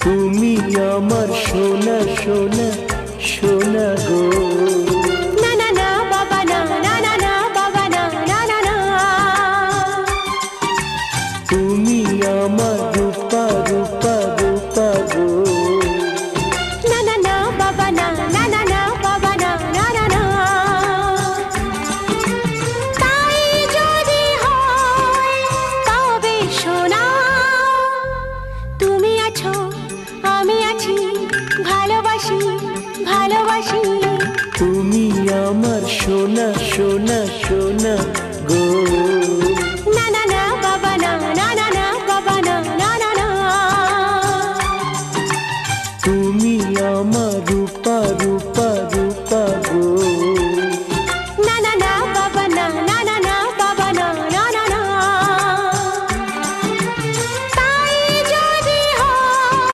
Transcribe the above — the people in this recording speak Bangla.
তুমি আমার সোনা সোনা সোনা গো। না না না বাবা না, না না না বাবা না, না না না। তুমি আমার রূপা রূপা রূপা গো। না না না বাবা না, না না না বাবা না, না না না। তাই যদি হয় তবে সোনা, তুমি আছো আমি আছি, ভালোবাসি ভালোবাসি। তুমি আমার সোনা সোনা সোনা গো।